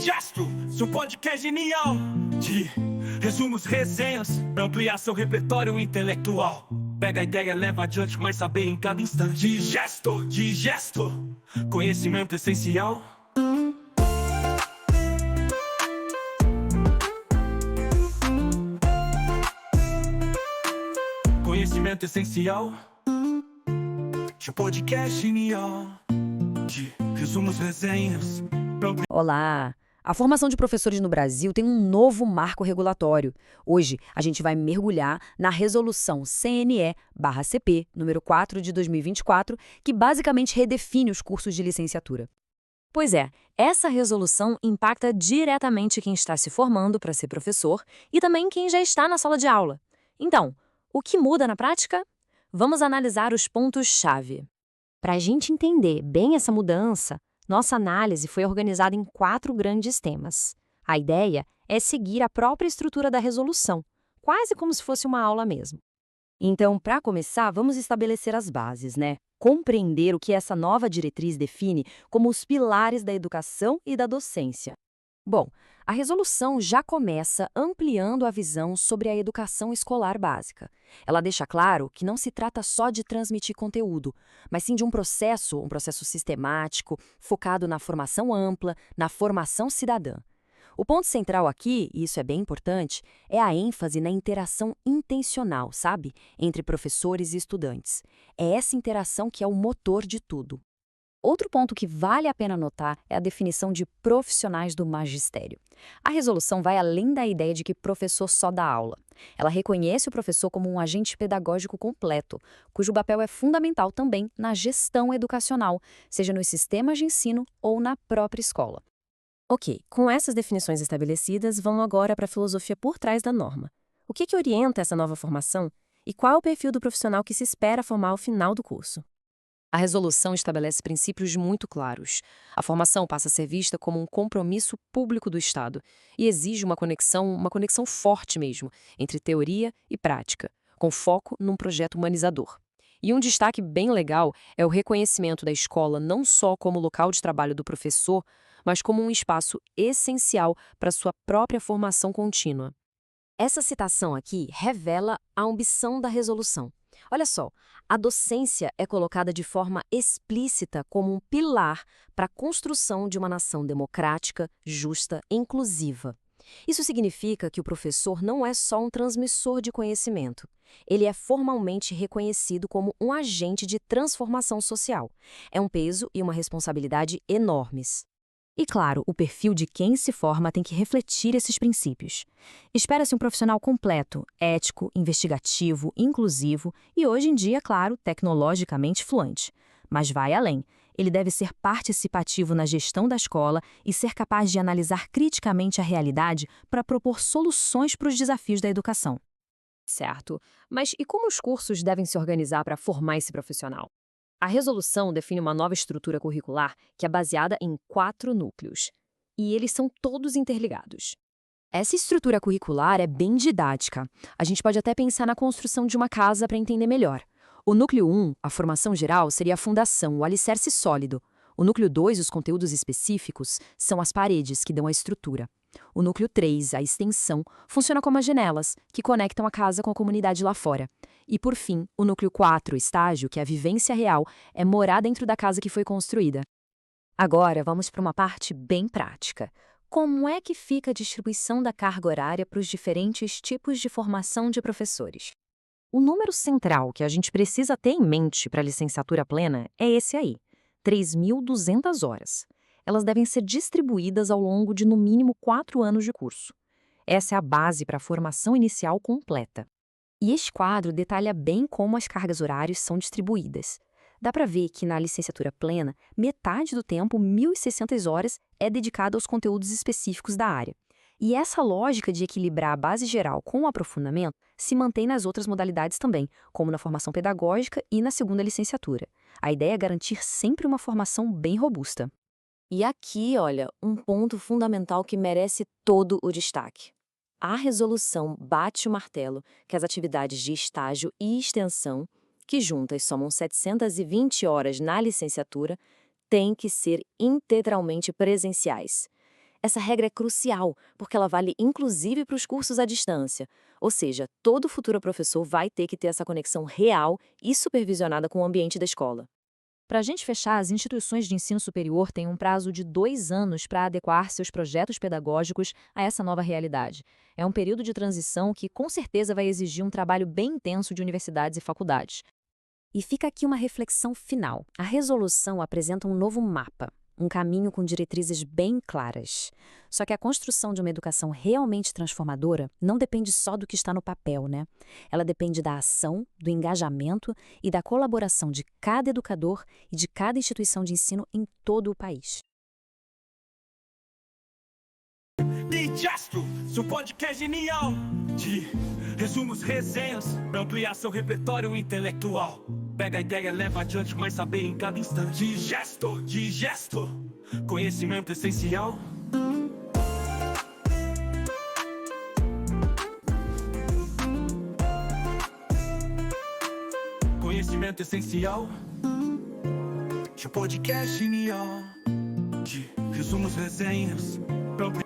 Gesto, seu podcast genial de resumos, resenhas, ampliar seu repertório intelectual. Pega a ideia, leva adiante, mas saber em cada instante. Digesto, conhecimento essencial. Conhecimento essencial de podcast genial de resumos, resenhas. Olá! A formação de professores no Brasil tem um novo marco regulatório. Hoje, a gente vai mergulhar na Resolução CNE/CP, número 4 de 2024, que basicamente redefine os cursos de licenciatura. Pois é, essa resolução impacta diretamente quem está se formando para ser professor e também quem já está na sala de aula. Então, o que muda na prática? Vamos analisar os pontos-chave. Para a gente entender bem essa mudança, nossa análise foi organizada em 4 grandes temas. A ideia é seguir a própria estrutura da resolução, quase como se fosse uma aula mesmo. Então, para começar, vamos estabelecer as bases, né? Compreender o que essa nova diretriz define como os pilares da educação e da docência. Bom, a resolução já começa ampliando a visão sobre a educação escolar básica. Ela deixa claro que não se trata só de transmitir conteúdo, mas sim de um processo sistemático, focado na formação ampla, na formação cidadã. O ponto central aqui, e isso é bem importante, é a ênfase na interação intencional, sabe? Entre professores e estudantes. É essa interação que é o motor de tudo. Outro ponto que vale a pena notar é a definição de profissionais do magistério. A resolução vai além da ideia de que professor só dá aula. Ela reconhece o professor como um agente pedagógico completo, cujo papel é fundamental também na gestão educacional, seja nos sistemas de ensino ou na própria escola. Ok, com essas definições estabelecidas, vamos agora para a filosofia por trás da norma. O que orienta essa nova formação e qual é o perfil do profissional que se espera formar ao final do curso? A resolução estabelece princípios muito claros. A formação passa a ser vista como um compromisso público do Estado e exige uma conexão forte mesmo, entre teoria e prática, com foco num projeto humanizador. E um destaque bem legal é o reconhecimento da escola não só como local de trabalho do professor, mas como um espaço essencial para sua própria formação contínua. Essa citação aqui revela a ambição da resolução. Olha só, a docência é colocada de forma explícita como um pilar para a construção de uma nação democrática, justa e inclusiva. Isso significa que o professor não é só um transmissor de conhecimento. Ele é formalmente reconhecido como um agente de transformação social. É um peso e uma responsabilidade enormes. E claro, o perfil de quem se forma tem que refletir esses princípios. Espera-se um profissional completo, ético, investigativo, inclusivo e, hoje em dia, claro, tecnologicamente fluente. Mas vai além. Ele deve ser participativo na gestão da escola e ser capaz de analisar criticamente a realidade para propor soluções para os desafios da educação. Certo, mas e como os cursos devem se organizar para formar esse profissional? A resolução define uma nova estrutura curricular que é baseada em 4 núcleos, e eles são todos interligados. Essa estrutura curricular é bem didática. A gente pode até pensar na construção de uma casa para entender melhor. O núcleo 1, a formação geral, seria a fundação, o alicerce sólido. O núcleo 2, os conteúdos específicos, são as paredes que dão a estrutura. O núcleo 3, a extensão, funciona como as janelas, que conectam a casa com a comunidade lá fora. E, por fim, o núcleo 4, estágio, que é a vivência real, é morar dentro da casa que foi construída. Agora, vamos para uma parte bem prática. Como é que fica a distribuição da carga horária para os diferentes tipos de formação de professores? O número central que a gente precisa ter em mente para a licenciatura plena é esse aí, 3.200 horas. Elas devem ser distribuídas ao longo de, no mínimo, 4 anos de curso. Essa é a base para a formação inicial completa. E este quadro detalha bem como as cargas horárias são distribuídas. Dá para ver que na licenciatura plena, metade do tempo, 1.060 horas, é dedicada aos conteúdos específicos da área. E essa lógica de equilibrar a base geral com o aprofundamento se mantém nas outras modalidades também, como na formação pedagógica e na segunda licenciatura. A ideia é garantir sempre uma formação bem robusta. E aqui, olha, um ponto fundamental que merece todo o destaque. A resolução bate o martelo que as atividades de estágio e extensão, que juntas somam 720 horas na licenciatura, têm que ser integralmente presenciais. Essa regra é crucial, porque ela vale inclusive para os cursos à distância. Ou seja, todo futuro professor vai ter que ter essa conexão real e supervisionada com o ambiente da escola. Para a gente fechar, as instituições de ensino superior têm um prazo de 2 anos para adequar seus projetos pedagógicos a essa nova realidade. É um período de transição que, com certeza, vai exigir um trabalho bem intenso de universidades e faculdades. E fica aqui uma reflexão final. A resolução apresenta um novo mapa, um caminho com diretrizes bem claras. Só que a construção de uma educação realmente transformadora não depende só do que está no papel, né? Ela depende da ação, do engajamento e da colaboração de cada educador e de cada instituição de ensino em todo o país. Digesto, seu podcast genial de resumos, resenhas, pra ampliar seu repertório intelectual. Pega a ideia, leva adiante, mas saber em cada instante. Digesto, conhecimento essencial. Conhecimento essencial. Seu podcast genial de resumos, resenhas, pra ampliar